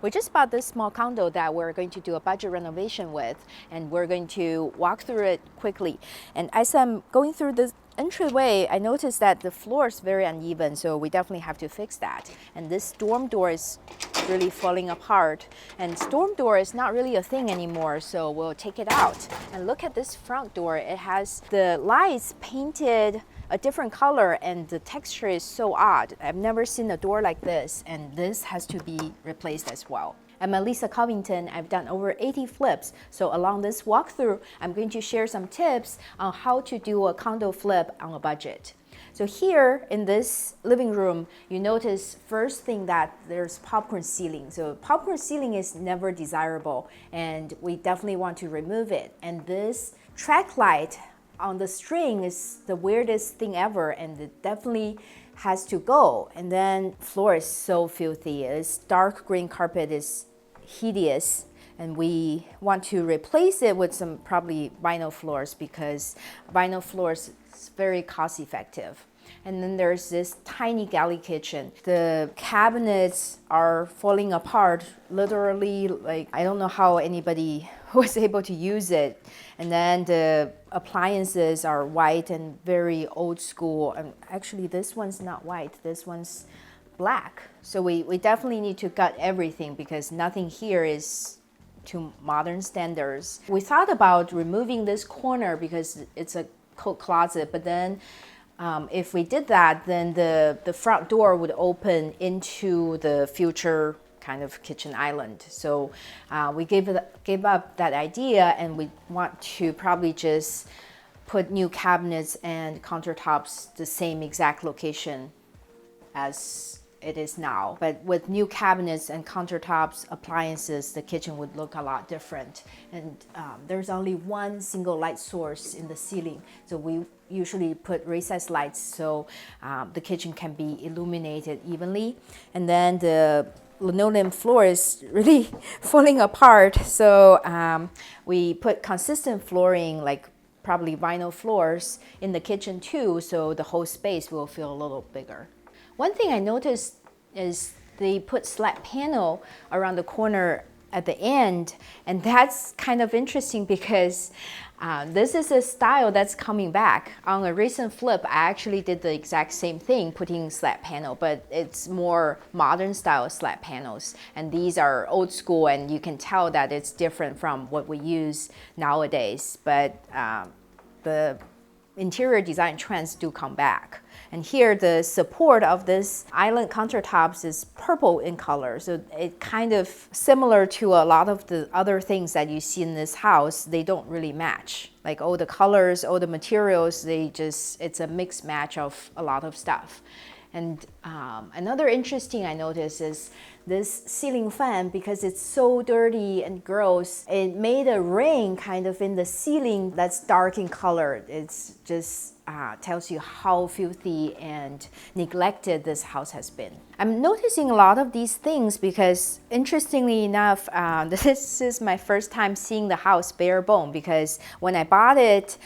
We just bought this small condo that we're going to do a budget renovation with, and we're going to walk through it quickly. And as I'm going through this entryway, I noticed that the floor is very uneven, so we definitely have to fix that. And this storm door is really falling apart, and storm door is not really a thing anymore, so we'll take it out. And look at this front door. It has the lights painted a different color, and the texture is so odd. I've never seen a door like this, and this has to be replaced as well. I'm Lisa Covington. I've done over 80 flips. So along this walkthrough, I'm going to share some tips on how to do a condo flip on a budget. So here in this living room, you notice first thing that there's popcorn ceiling. So popcorn ceiling is never desirable, and we definitely want to remove it. And this track light on the string is the weirdest thing ever, and it definitely has to go. And then floor is so filthy. This dark green carpet is hideous, and we want to replace it with some probably vinyl floors, because vinyl floors is very cost effective. And then there's this tiny galley kitchen. The cabinets are falling apart, literally. Like, I don't know how anybody was able to use it. And then the appliances are white and very old school. And actually, this one's not white. This one's black. So we definitely need to gut everything, because nothing here is to modern standards. We thought about removing this corner because it's a coat closet, but then if we did that, then the front door would open into the future kind of kitchen island. So we gave up that idea, and we want to probably just put new cabinets and countertops the same exact location as it is now. But with new cabinets and countertops, appliances, the kitchen would look a lot different. And there's only one single light source in the ceiling. So we usually put recessed lights so the kitchen can be illuminated evenly. And then the linoleum floor is really falling apart. So we put consistent flooring, like probably vinyl floors, in the kitchen too, so the whole space will feel a little bigger. One thing I noticed is they put slat panel around the corner at the end, and that's kind of interesting because this is a style that's coming back. On a recent flip, I actually did the exact same thing, putting slat panel, but it's more modern style slat panels. And these are old school, and you can tell that it's different from what we use nowadays. But the interior design trends do come back. And here the support of this island countertops is purple in color. So it kind of similar to a lot of the other things that you see in this house. They don't really match. Like all the colors, all the materials, it's a mixed match of a lot of stuff. And another interesting I noticed is this ceiling fan, because it's so dirty and gross, it made a ring kind of in the ceiling that's dark in color. It's just tells you how filthy and neglected this house has been. I'm noticing a lot of these things because, interestingly enough, this is my first time seeing the house bare bone, because when I bought it,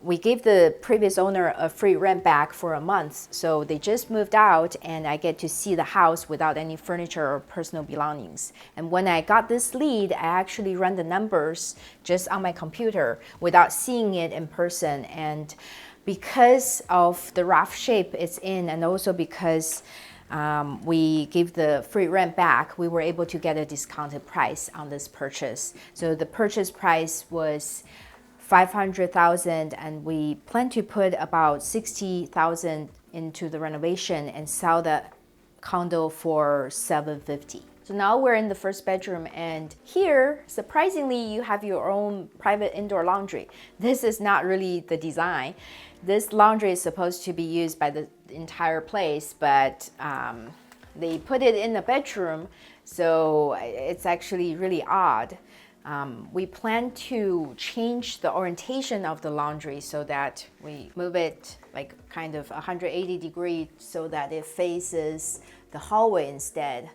we gave the previous owner a free rent back for a month. So they just moved out, and I get to see the house without any furniture or personal belongings. And when I got this lead, I actually ran the numbers just on my computer without seeing it in person. And because of the rough shape it's in, and also because we gave the free rent back, we were able to get a discounted price on this purchase. So the purchase price was $500,000, and we plan to put about $60,000 into the renovation and sell the condo for $750,000. So now we're in the first bedroom, and here, surprisingly, you have your own private indoor laundry. This is not really the design. This laundry is supposed to be used by the entire place, but they put it in the bedroom, so it's actually really odd. We plan to change the orientation of the laundry so that we move it like kind of 180 degrees so that it faces the hallway instead.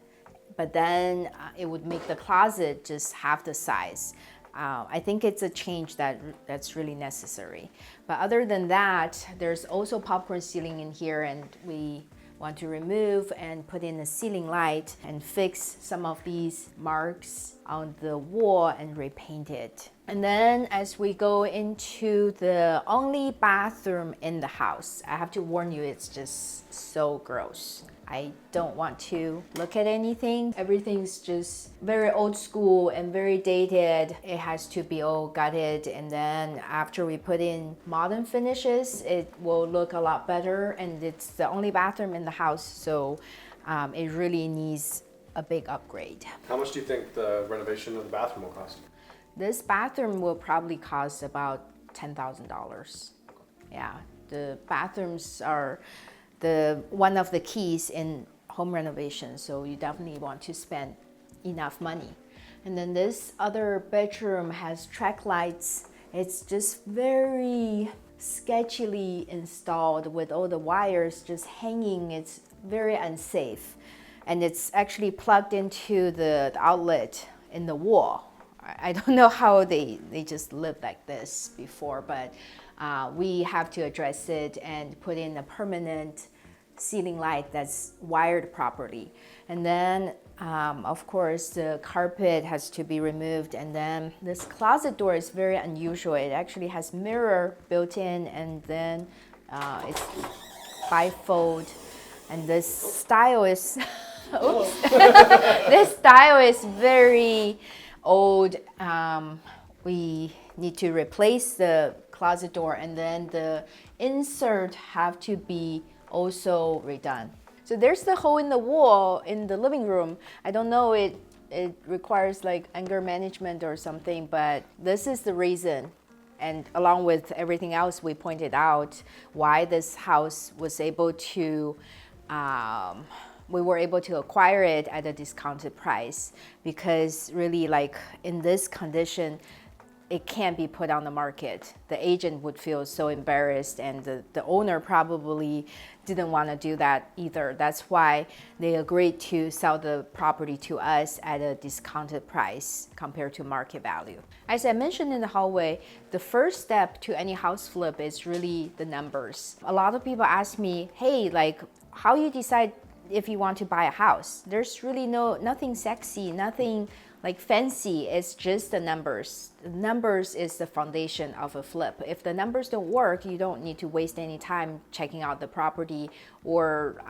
But then it would make the closet just half the size. I think it's a change that's really necessary. But other than that, there's also popcorn ceiling in here, and we want to remove and put in a ceiling light and fix some of these marks on the wall and repaint it. And then as we go into the only bathroom in the house, I have to warn you, it's just so gross. I don't want to look at anything. Everything's just very old school and very dated. It has to be all gutted, and then after we put in modern finishes, it will look a lot better. And it's the only bathroom in the house, so it really needs a big upgrade. How much do you think the renovation of the bathroom will cost? This bathroom will probably cost about $10,000. Yeah, the bathrooms are one of the keys in home renovation, so you definitely want to spend enough money. And then this other bedroom has track lights. It's just very sketchily installed with all the wires just hanging. It's very unsafe, and it's actually plugged into the outlet in the wall. I don't know how they just lived like this before, but we have to address it and put in a permanent ceiling light that's wired properly. And then of course the carpet has to be removed, and then this closet door is very unusual. It actually has mirror built in, and then it's bifold, and this style is this style is very old. We need to replace the closet door, and then the insert have to be also redone. So there's the hole in the wall in the living room. I don't know, it requires like anger management or something, but this is the reason. And along with everything else we pointed out, why this house was able to we were able to acquire it at a discounted price, because really, like, in this condition, it can't be put on the market. The agent would feel so embarrassed, and the owner probably didn't want to do that either. That's why they agreed to sell the property to us at a discounted price compared to market value. As I mentioned in the hallway, the first step to any house flip is really the numbers. A lot of people ask me, hey, like, how you decide if you want to buy a house? There's really nothing sexy, nothing like fancy. It's just the numbers. The numbers is the foundation of a flip. If the numbers don't work, you don't need to waste any time checking out the property or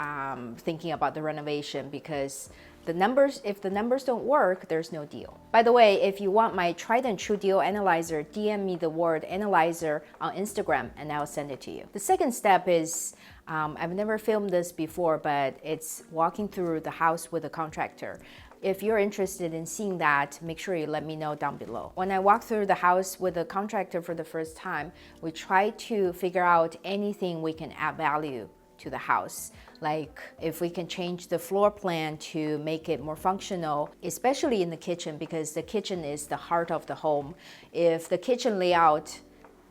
thinking about the renovation, because if the numbers don't work, there's no deal. By the way, if you want my tried and true deal analyzer, DM me the word analyzer on Instagram and I'll send it to you. The second step is, I've never filmed this before, but it's walking through the house with a contractor. If you're interested in seeing that, make sure you let me know down below. When I walk through the house with a contractor for the first time, we try to figure out anything we can add value to the house. Like if we can change the floor plan to make it more functional, especially in the kitchen, because the kitchen is the heart of the home. If the kitchen layout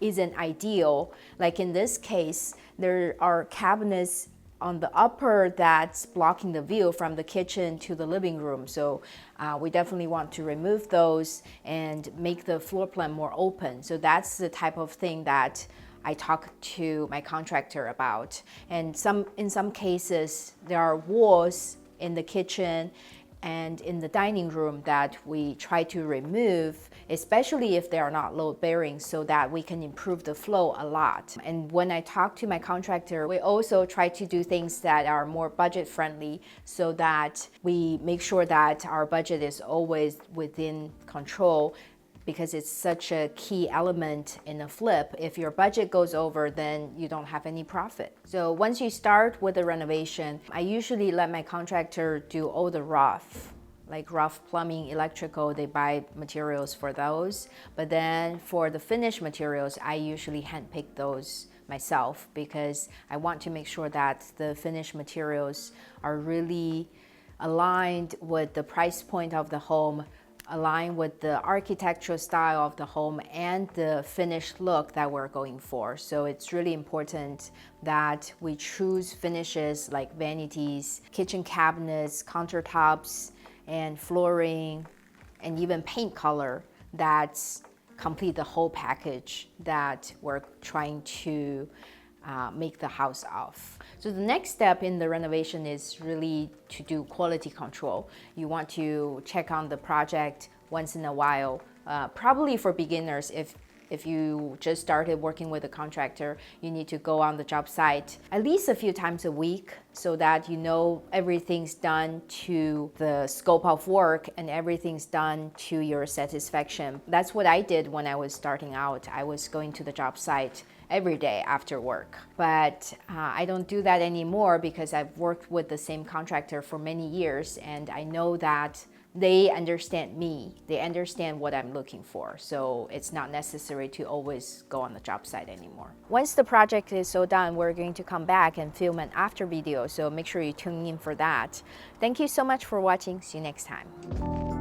isn't ideal, like in this case, there are cabinets on the upper that's blocking the view from the kitchen to the living room. So we definitely want to remove those and make the floor plan more open. So that's the type of thing that I talk to my contractor about. And in some cases, there are walls in the kitchen and in the dining room that we try to remove, especially if they are not load bearing, so that we can improve the flow a lot. And when I talk to my contractor, we also try to do things that are more budget friendly, so that we make sure that our budget is always within control, because it's such a key element in a flip. If your budget goes over, then you don't have any profit. So once you start with the renovation, I usually let my contractor do all the rough, like rough plumbing, electrical. They buy materials for those. But then for the finished materials, I usually handpick those myself, because I want to make sure that the finished materials are really aligned with the price point of the home, align with the architectural style of the home and the finished look that we're going for. So it's really important that we choose finishes like vanities, kitchen cabinets, countertops, and flooring, and even paint color that's complete the whole package that we're trying to make the house of. So the next step in the renovation is really to do quality control. You want to check on the project once in a while, probably for beginners. If you just started working with a contractor, you need to go on the job site at least a few times a week so that you know everything's done to the scope of work and everything's done to your satisfaction. That's what I did when I was starting out. I was going to the job site every day after work. But I don't do that anymore because I've worked with the same contractor for many years and I know that they understand me. They understand what I'm looking for. So it's not necessary to always go on the job site anymore. Once the project is so done, we're going to come back and film an after video. So make sure you tune in for that. Thank you so much for watching. See you next time.